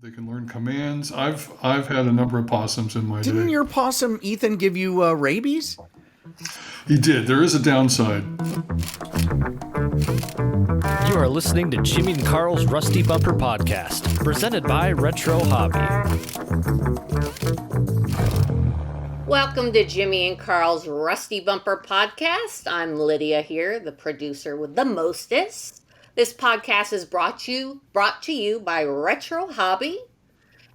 They can learn commands. I've had a number of possums in my Didn't day. your possum Ethan give you rabies? He did. There is a downside. You are listening to Jimmy and Carl's Rusty Bumper Podcast, presented by Retro Hobby. Welcome to Jimmy and Carl's Rusty Bumper Podcast. I'm Lydia here, the producer with the mostest. This podcast is brought to you by Retro Hobby,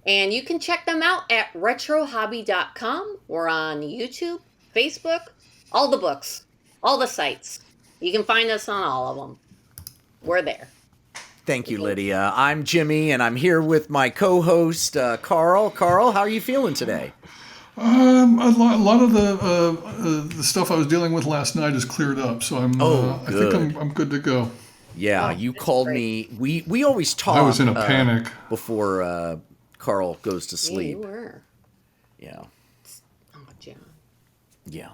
and you can check them out at retrohobby.com. We're on YouTube, Facebook, all the books, all the sites. You can find us on all of them. We're there. Thank you, Lydia. I'm Jimmy, and I'm here with my co-host, Carl. Carl, how are you feeling today? A lot of the stuff I was dealing with last night is cleared up, so I think I'm good to go. Yeah, you called me. We always talk. I was in a panic before Carl goes to sleep. Yeah, you were. Yeah. Oh, Jim. Yeah.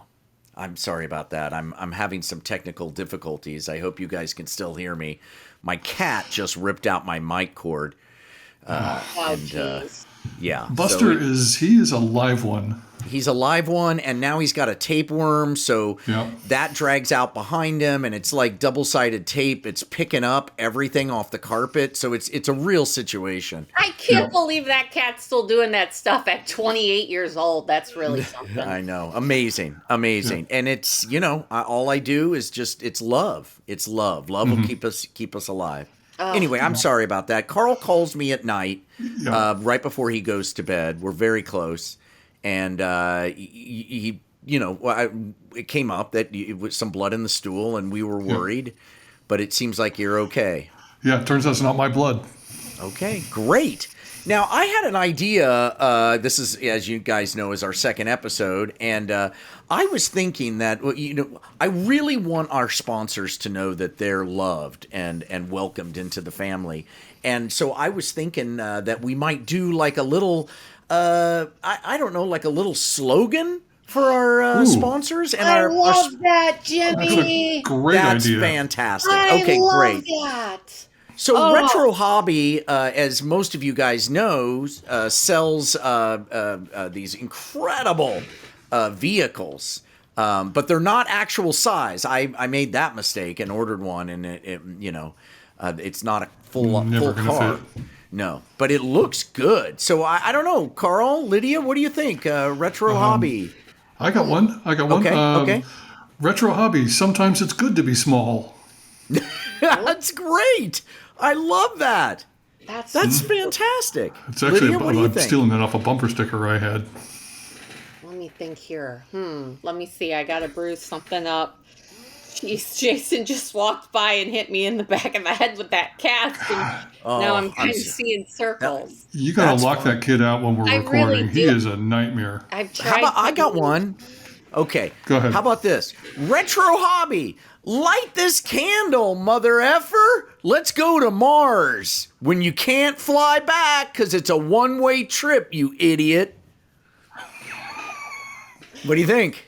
I'm sorry about that. I'm having some technical difficulties. I hope you guys can still hear me. My cat just ripped out my mic cord. Jeez. Yeah. Buster is a live one. He's a live one, and now he's got a tapeworm, so that drags out behind him, and it's like double-sided tape. It's picking up everything off the carpet, so it's a real situation. I can't believe that cat's still doing that stuff at 28 years old. That's really something. I know. Amazing. Yeah. And it's, all I do is just, it's love. It's love. Love will keep us alive. Oh. Anyway, I'm sorry about that. Carl calls me at night, right before he goes to bed. We're very close. And he it came up that it was some blood in the stool, and we were worried. But it seems like you're okay. Yeah, it turns out it's not my blood. Okay, great. Now, I had an idea. This is, as you guys know, is our second episode. And I was thinking that, I really want our sponsors to know that they're loved and welcomed into the family. And so I was thinking that we might do like a little... I don't know, like a little slogan for our sponsors. And I love that, Jimmy. That's a great idea. That's fantastic. I love great. That. So Retro Hobby, as most of you guys know, sells these incredible vehicles. But they're not actual size. I made that mistake and ordered one, and it's not a full car. Fit. No, but it looks good. So I don't know, Carl, Lydia, what do you think? Retro Hobby. I got one. Okay. Retro Hobby. Sometimes it's good to be small. That's great. I love that. That's fantastic. It's actually, Lydia, what do you I'm think? stealing that off a bumper sticker I had. Let me think here. Let me see. I got to bruise something up. Jeez, Jason just walked by and hit me in the back of the head with that cast, and now I'm kind of seeing circles. You gotta lock that kid out when we're recording. Really he is a nightmare. I've tried. I got one. Okay. Go ahead. How about this? Retro Hobby. Light this candle, mother effer. Let's go to Mars when you can't fly back because it's a one-way trip, you idiot. What do you think?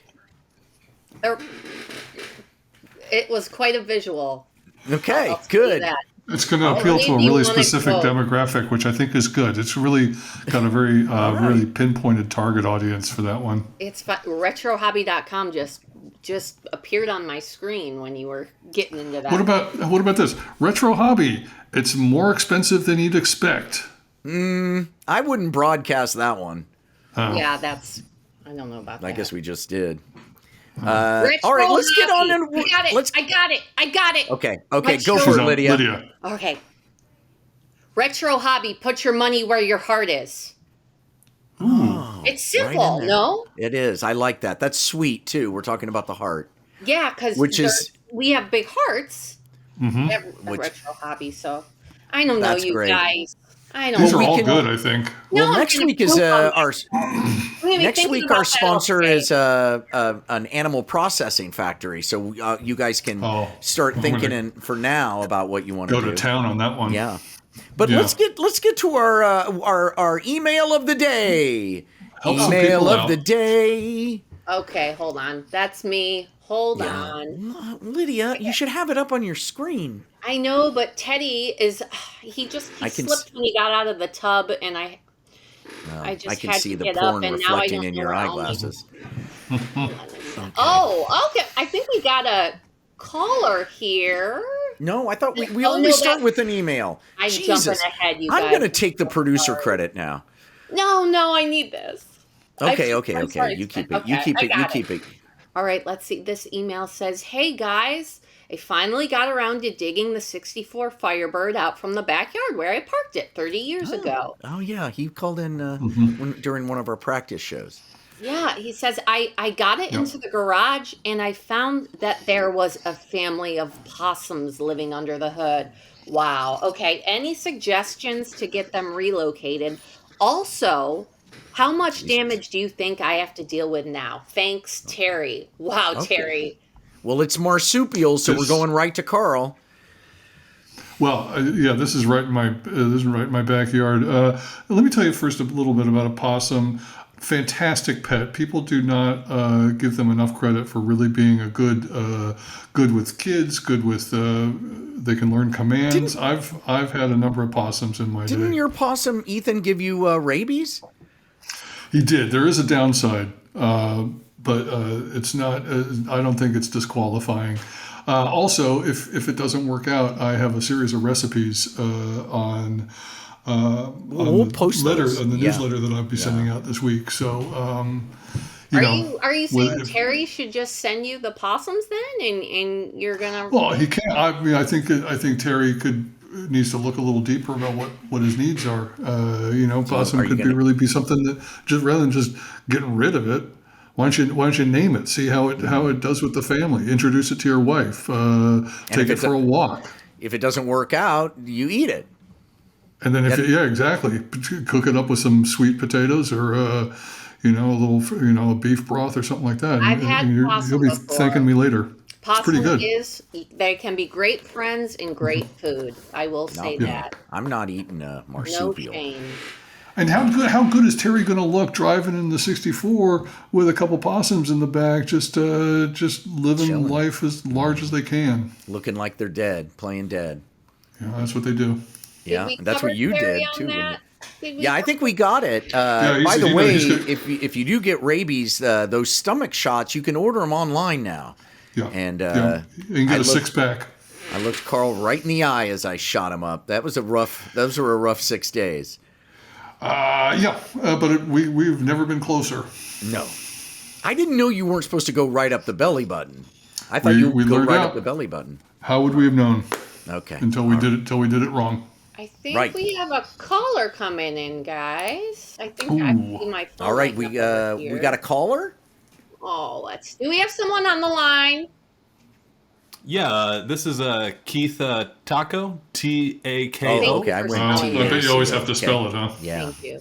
It was quite a visual. Okay, good. It's going to appeal to a really specific demographic, which I think is good. It's really got a very really pinpointed target audience for that one. It's retrohobby.com just appeared on my screen when you were getting into that. What about this? Retro Hobby. It's more expensive than you'd expect. I wouldn't broadcast that one. Yeah, I don't know about that. I guess we just did. Retro all right, let's Hobby. get on and I got it. Okay, Retro go for it, Lydia. Okay. Retro Hobby, put your money where your heart is. Ooh, it's simple, no? It is. I like that. That's sweet too. We're talking about the heart. Yeah, because we have big hearts at Retro Hobby, so I don't know you great. Guys. I don't These know. are all good, I think. Well, next week is our sponsor is an animal processing factory, so you guys can start thinking for now about what you want to do. Go to town on that one. Yeah, but let's get to our email of the day. Email of the day. Okay, hold on. That's me. Hold on. Lydia, you should have it up on your screen. I know, but Teddy is he slipped when he got out of the tub, and I I just can had see to the get up, porn and now I reflecting don't in know your where all my. eyeglasses. Okay. Oh, okay. I think we got a caller here. No, I thought we Oh always no, start with an email. I'm jumping Jesus. ahead, you I'm guys. going to take the I'm so producer sorry. credit now. No, I need this. Okay. I'm sorry. You keep it. Okay, You keep I it. You got it. keep it. All right, let's see. This email says, "Hey guys, I finally got around to digging the 64 Firebird out from the backyard where I parked it 30 years ago." Oh yeah, he called in during one of our practice shows. Yeah, he says, I got it Yep. into the garage and I found that there was a family of possums living under the hood. Wow. Okay. Any suggestions to get them relocated? Also, how much Jesus. damage do you think I have to deal with now? Thanks, Terry. Wow, Okay. Terry. Well, it's marsupial, so we're This- going right to Carl. Well, yeah, this is right in my backyard. Let me tell you first a little bit about a possum. Fantastic pet. People do not give them enough credit for really being a good with kids. Good with they can learn commands. I've had a number of possums in my Didn't day. your possum Ethan give you rabies? He did. There is a downside, but it's not. I don't think it's disqualifying. Also, if it doesn't work out, I have a series of recipes on We'll the post those. on the Yeah. newsletter that I'll be sending out this week. So, Are you saying if- Terry should just send you the possums then, and you're gonna? Well, he can't. I mean, I think Terry needs to look a little deeper about what his needs are. Possum are you could gonna- be something that just rather than just getting rid of it. Why don't you name it? See how it does with the family. Introduce it to your wife. Take it for a walk. If it doesn't work out, you eat it. And then exactly. Cook it up with some sweet potatoes or a little beef broth or something like that. I've had possum you'll be before. thanking me later. It's pretty Possum good. they can be great friends and great food. I will say that. I'm not eating a No marsupial. shame. And how good is Terry going to look driving in the 64 with a couple possums in the back, just living Chilling. life as large as they can? Looking like they're dead, playing dead. Yeah, that's what they do. Yeah, we that's cover what you Terry did on too. wouldn't that? you? Did we Yeah, I think we got it. he's- By the you know, way, he's good. if you do get rabies, those stomach shots, you can order them online now. Yeah, And yeah. You can get a 6-pack. I looked Carl right in the eye as I shot him up. Those were a rough 6 days. But we've never been closer. No, I didn't know you weren't supposed to go right up the belly button. I thought We you would go learned right out. up the belly button. How would we have known Okay. until we did it wrong? I think Right. we have a caller coming in, guys. I think I Ooh. see my phone. All right, light up over we here. got a caller. Oh, do we have someone on the line? Yeah, this is Keith Taco, Tako. Oh, okay. I for went spelling T- it. I bet you always have to Okay. spell it, huh? Yeah. Thank you.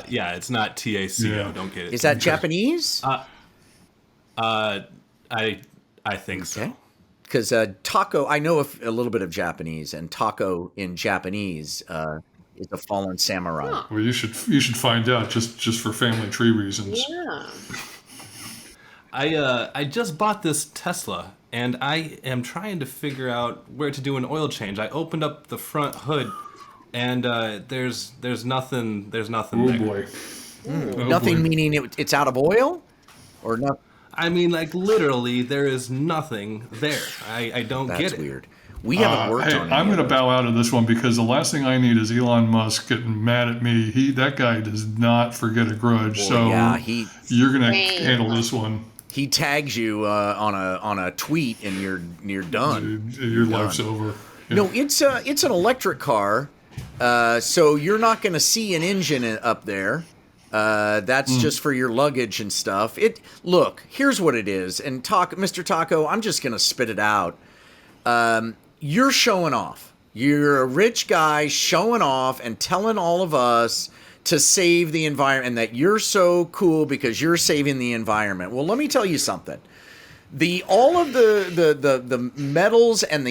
Yeah, it's not Taco. Yeah. Don't get it. Is that Japanese? I think so. Okay. Because taco, I know a little bit of Japanese, and taco in Japanese is a fallen samurai. Huh. Well, you should find out just for family tree reasons. Yeah. I just bought this Tesla, and I am trying to figure out where to do an oil change. I opened up the front hood, and there's nothing. There's nothing Oh there. boy. Oh, Nothing boy. meaning it's out of oil, or not. I mean, like literally, there is nothing there. I don't That's get it. weird. We haven't worked Hey, on it. I'm going to yet. bow out of this one because the last thing I need is Elon Musk getting mad at me. That guy does not forget a grudge. So yeah, you're going to Dang. handle this one. he tags you on a tweet, and you're done. Your life's over. Yeah. No, it's an electric car, so you're not going to see an engine up there. That's just for your luggage and stuff. Look, here's what it is. And Mr. Taco, I'm just going to spit it out. You're showing off. You're a rich guy showing off and telling all of us to save the environment and that you're so cool because you're saving the environment. Well, let me tell you something. All of the metals and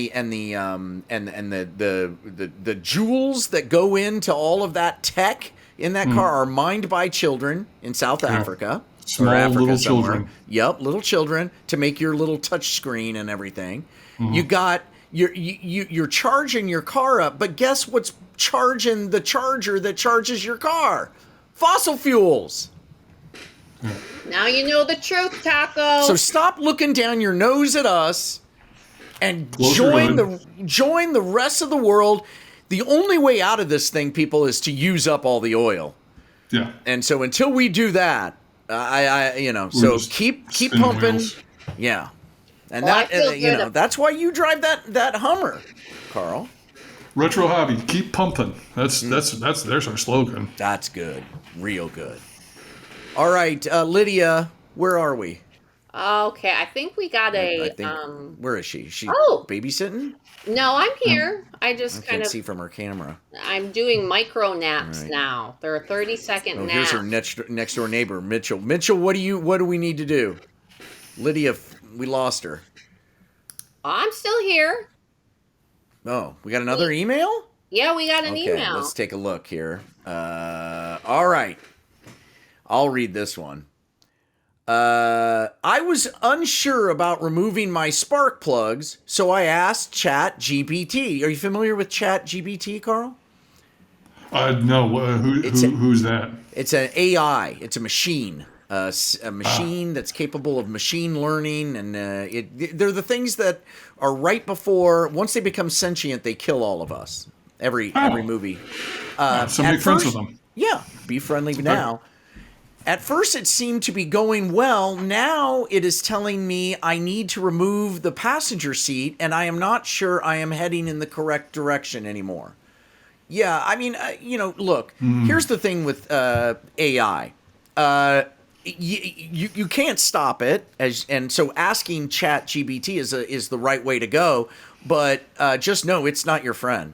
the jewels that go into all of that tech in that car are mined by children in South Africa. Small or Africa little somewhere. children. Yep, little children to make your little touch screen and everything. You got you're charging your car up, but guess what's charging the charger that charges your car? Fossil fuels. Now you know the truth, Taco. So stop looking down your nose at us and join the rest of the world. The only way out of this thing, people, is to use up all the oil. Yeah. And so until we do that, so keep pumping. Wheels. Yeah. And Well, I feel good. that's why you drive that Hummer, Carl. Retro hobby, keep pumping. There's our slogan. That's good. Real good. All right, Lydia, where are we? Okay, I think we got Where is she? Is she Oh. babysitting? No, I'm here. I just I kind can't of see from her camera. I'm doing micro naps Right. now. They're 30-second Oh, naps. here's her next door neighbor, Mitchell. Mitchell, what do we need to do? Lydia, we lost her. I'm still here. Oh, we got another email? Yeah, we got an Okay, email. let's take a look here. All right. I'll read this one. I was unsure about removing my spark plugs, so I asked ChatGPT. Are you familiar with ChatGPT, Carl? No. Who's that? It's an AI. It's a machine. A machine that's capable of machine learning, and they're the things that are right before. Once they become sentient, they kill all of us. Every movie. So make friends with them. Yeah, be friendly now. At first, it seemed to be going well. Now it is telling me I need to remove the passenger seat, and I am not sure I am heading in the correct direction anymore. Yeah, I mean, look, here's the thing with AI. You can't stop it, and so asking ChatGPT is the right way to go. But just know it's not your friend.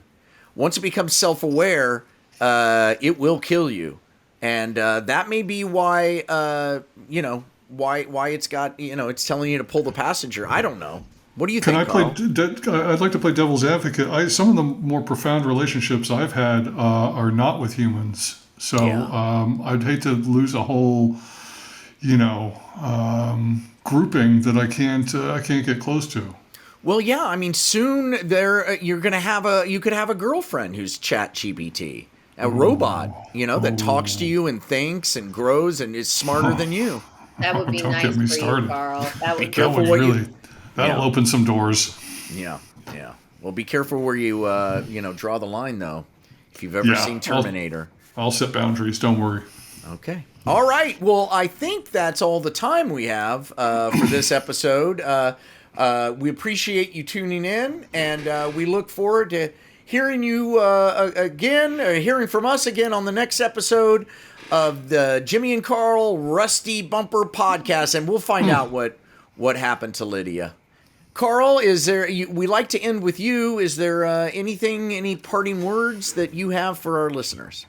Once it becomes self-aware, it will kill you. And that may be why, why it's got, it's telling you to pull the passenger. I don't know. What do you think, Carl? I'd like to play devil's advocate. Some of the more profound relationships I've had are not with humans. So I'd hate to lose a whole, grouping that I can't get close to. Well, yeah. I mean, soon you could have a girlfriend who's ChatGPT. A robot, that talks to you and thinks and grows and is smarter than you. That would be Don't nice get me for started. you, Carl. That would careful That what would you- really, that'll open some doors. Yeah. Well, be careful where you, draw the line, though. If you've ever seen Terminator. I'll set boundaries. Don't worry. Okay. All right. Well, I think that's all the time we have for this episode. We appreciate you tuning in, and we look forward to hearing you hearing from us again on the next episode of the Jimmy and Carl Rusty Bumper Podcast, and we'll find out what happened to Lydia. Carl, we like to end with you. Is there any parting words that you have for our listeners?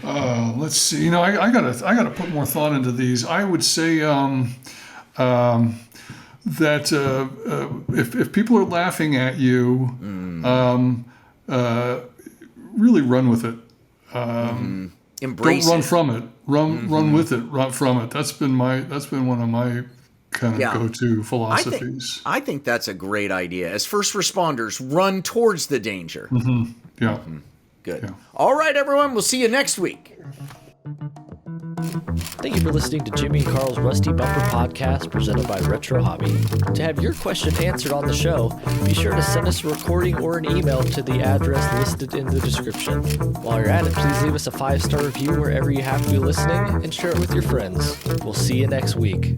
Let's see. I gotta put more thought into these. I would say that if people are laughing at you, really run with it. Embrace Don't run it. from it. Run with it. Run from it. That's been one of my kind of go-to philosophies. I think that's a great idea. As first responders, run towards the danger. Yeah. Good. Yeah. All right, everyone. We'll see you next week. Thank you for listening to Jimmy and Carl's Rusty Bumper Podcast presented by Retro Hobby. To have your question answered on the show, be sure to send us a recording or an email to the address listed in the description. While you're at it, please leave us a 5-star review wherever you happen to be listening and share it with your friends. We'll see you next week.